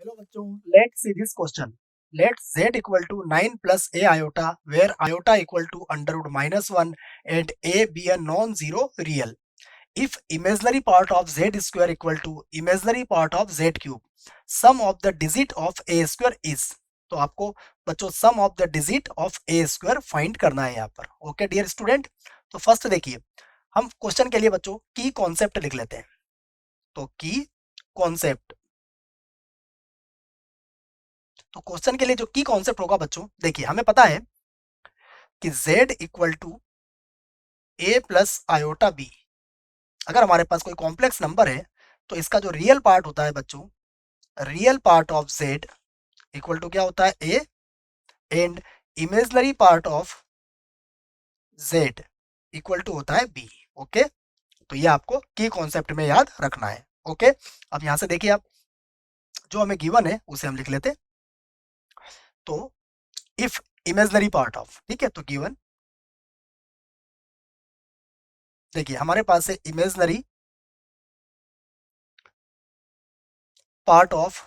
Hello बच्चों, let's see this question. Let z equal to 9 plus a iota, where iota equal to under root minus 1 and a be a non-zero real. If imaginary part of z square equal to imaginary part of z cube, sum of the digit of a square is. तो आपको बच्चों sum of the digit of a square find करना है यहाँ पर. Okay dear student, तो first देखिए हम क्वेश्चन के लिए बच्चों की कॉन्सेप्ट लिख लेते हैं. तो की कॉन्सेप्ट, तो क्वेश्चन के लिए जो की कॉन्सेप्ट होगा बच्चों, देखिए हमें पता है कि z equal to a plus iota b. अगर हमारे पास कोई कॉम्प्लेक्स नंबर है तो इसका जो रियल पार्ट होता है बच्चों, real part of z equal to क्या होता है a, and imaginary part of z equal to होता है b. ओके, तो ये आपको की कॉन्सेप्ट में याद रखना है. ओके, अब यहां से देखिए आप जो हमें गिवन है उसे हम लिख लेते हैं. तो इफ इमेजिनरी पार्ट ऑफ, ठीक है, तो गिवन देखिए हमारे पास है imaginary part of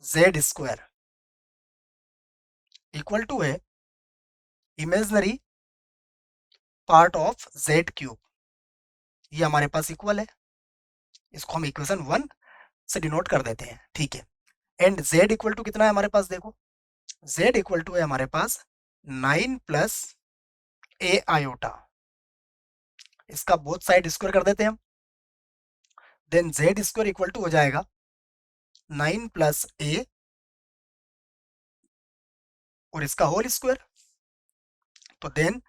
z square equal to है imaginary part of z cube. ये हमारे पास इक्वल है, इसको हम इक्वेशन 1 से डिनोट कर देते हैं. ठीक है, एंड z इक्वल टू कितना है हमारे पास, देखो z इक्वल टू है हमारे पास 9 प्लस ए आयोटा. इसका बोथ साइड स्क्वायर कर देते हैं हम. Then z square equal to हो जाएगा 9 प्लस ए और इसका होल स्क्वायर. तो then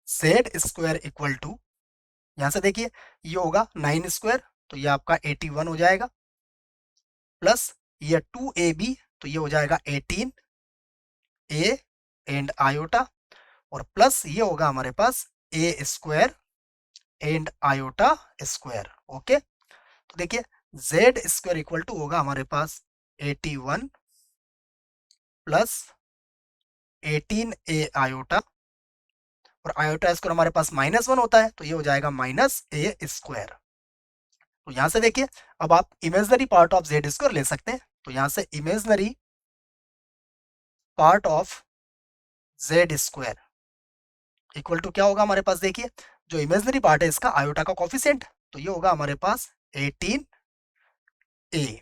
z square equal to, यहां से देखिए ये होगा 9 स्क्वायर, तो ये आपका 81 हो जाएगा, प्लस ये 2ab, तो ये हो जाएगा 18 ए एंड आयोटा, और प्लस ये होगा हमारे पास a square and iota square. Okay, तो देखिए जेड स्क्वायर इक्वल टू होगा हमारे पास 81 प्लस 18 ए आयोटा, और आयोटा स्क्वायर हमारे पास -1 होता है, तो ये हो जाएगा माइनस ए स्क्वायर. तो यहां से देखिए अब आप imaginary part of z square ले सकते हैं. तो यहां से imaginary part of z square equal to क्या होगा हमारे पास, देखिए जो इमेजिनरी पार्ट है इसका आयोटा का कोफिशिएंट, तो ये होगा हमारे पास 18 ए,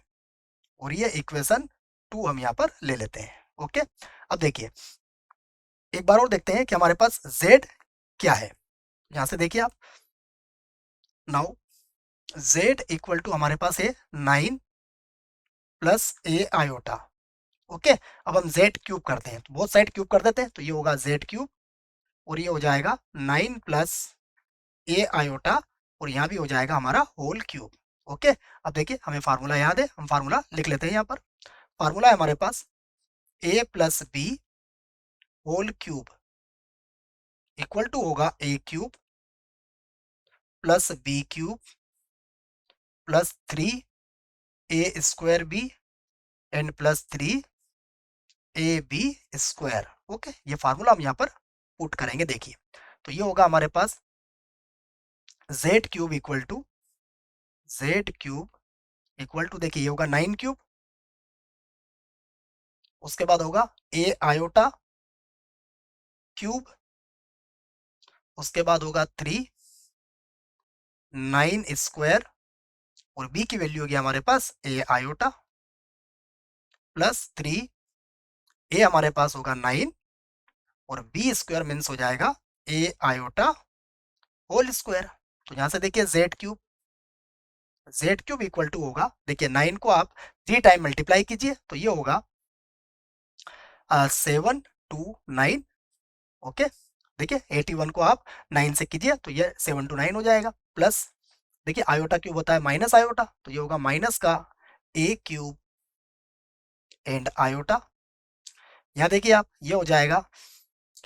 और ये इक्वेशन 2 हम यहाँ पर ले लेते हैं. ओके, अब देखिए एक बार और देखते हैं कि हमारे पास z क्या है. यहां से देखिए आप, नाउ z इक्वल टू हमारे पास है 9 प्लस ए आयोटा. ओके, अब हम z क्यूब करते हैं, तो बहुत साइड क्यूब कर देते हैं, तो ये होगा z क्यूब, और ये हो जाएगा 9 प्लस ए आयोटा, और यहाँ भी हो जाएगा हमारा होल क्यूब. ओके, अब देखिए हमें फार्मूला याद है, हम फार्मूला लिख लेते हैं. यहाँ पर फार्मूला है हमारे पास a plus b whole cube equal to होगा a cube plus b cube plus 3 a square b and plus 3 a b square. Okay, ये फार्मूला हम यहाँ पर पुट करेंगे. देखिए तो ये होगा हमारे पास जेड क्यूब इक्वल टू देखिए ये होगा 9 क्यूब, उसके बाद होगा ए आयोटा क्यूब, उसके बाद होगा 3 9 स्क्वायर, और बी की वैल्यू होगी हमारे पास ए आयोटा प्लस 3 ए हमारे पास होगा 9, और बी स्क्वायर मीन्स हो जाएगा ए आयोटा होल स्क्वायर. तो यहां से देखिए जेड क्यूब इक्वल टू होगा, देखिए 9 को आप 3 टाइम मल्टीप्लाई कीजिए, तो ये होगा 7 2 9. ओके, देखिए 81 को आप 9 से कीजिए, तो ये 7 to 9 हो जाएगा, प्लस देखिए आयोटा क्यूब होता है माइनस आयोटा, तो ये होगा माइनस का ए क्यूब एंड आयोटा. यहाँ देखिए आप ये हो जाएगा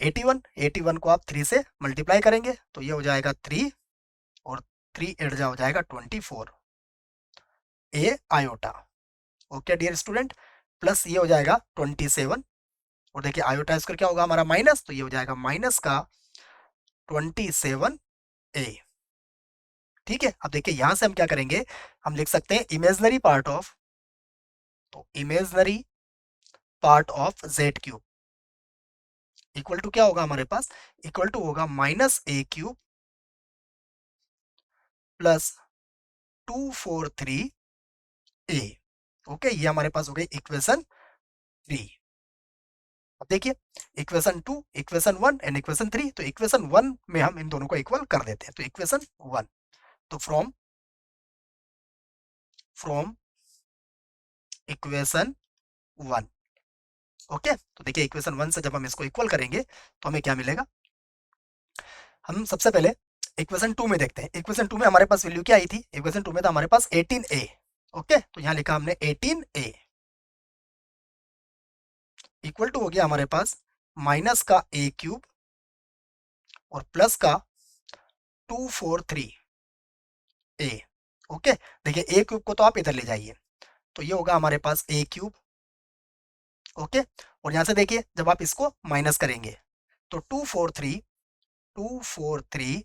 81 को आप 3 से मल्टीप्लाई करेंगे, तो ये हो जाएगा 3, और 3 एड जा हो जाएगा 24 a iota. Okay dear student, plus ये हो जाएगा 27, और देखिए आयोटा स्क्वायर क्या होगा हमारा माइनस, तो ये हो जाएगा माइनस का 27 ए. ठीक है, अब देखिए यहां से हम क्या करेंगे, हम लिख सकते हैं इमेजिनरी पार्ट ऑफ, तो imaginary part of z cube equal to क्या होगा हमारे पास, इक्वल टू होगा minus a cube plus 243 a. Okay, ये हमारे पास हो गई इक्वेशन 3। अब देखिए इक्वेशन 2, इक्वेशन 1 एंड इक्वेशन 3, तो इक्वेशन 1 में हम इन दोनों को इक्वल कर देते हैं। तो इक्वेशन 1, तो फ्रॉम इक्वेशन 1, ओके, तो देखिए इक्वेशन 1 से जब हम इसको इक्वल करेंगे तो हमें क्या मिलेगा। हम सबसे पहले इक्वेशन 2 में देखते हैं। इक्वेशन 2 में हमारे पास वैल्यू क्या आई थी, इक्वेशन 2 में था हमारे पास 18a। ओके, तो यहाँ लिखा हमने 18a इक्वल टू हो गया हमारे पास माइनस का ए क्यूब और प्लस का 243 ए। ओके, देखिए ए क्यूब को तो आप इधर ले जाइए, तो ये होगा हमारे पास ए क्यूब। ओके, और यहाँ से देखिए जब आप इसको माइनस करेंगे तो 243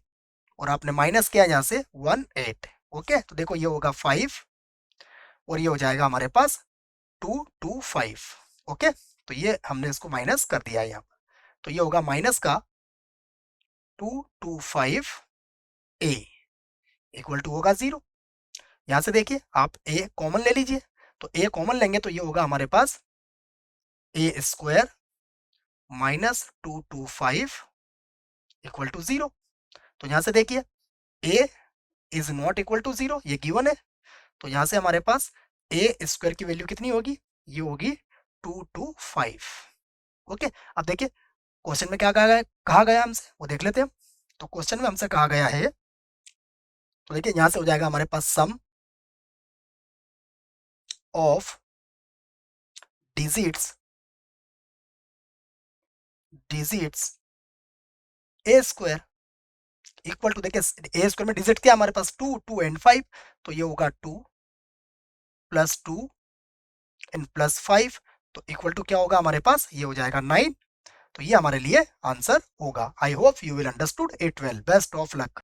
और आपने माइनस किया यहाँ से 18। ओके, तो देखो ये होगा 5 और ये हो जाएगा हमारे पास 225। ओके, तो ये हमने इसको माइनस कर दिया है यहाँ, तो ये होगा माइनस का 225 ए इक्वल टू होगा 0। यहाँ से देखिए आप ए कॉमन ले लीजिए, तो ए कॉमन लेंगे तो ये होगा हमारे पास a square minus 225 equal to 0। तो यहाँ से देखिए ए इज नॉट इक्वल टू 0, ये गिवन है, तो यहाँ से हमारे पास ए स्क्वायर की वैल्यू कितनी होगी, ये होगी 225। ओके, अब देखिए क्वेश्चन में क्या कहा गया हमसे, वो देख लेते हैं हम। तो क्वेश्चन में हमसे कहा गया है, तो देखिए यहाँ से हो जाएगा हमारे पास sum of digits a square equal to, देखिए ए स्क्वायर में डिजिट क्या हमारे पास 2, 2 एंड 5, तो ये होगा 2 प्लस 2 एंड प्लस 5, तो इक्वल टू क्या होगा हमारे पास, ये हो जाएगा 9। तो ये हमारे लिए आंसर होगा। I hope you will understood it well. Best of luck.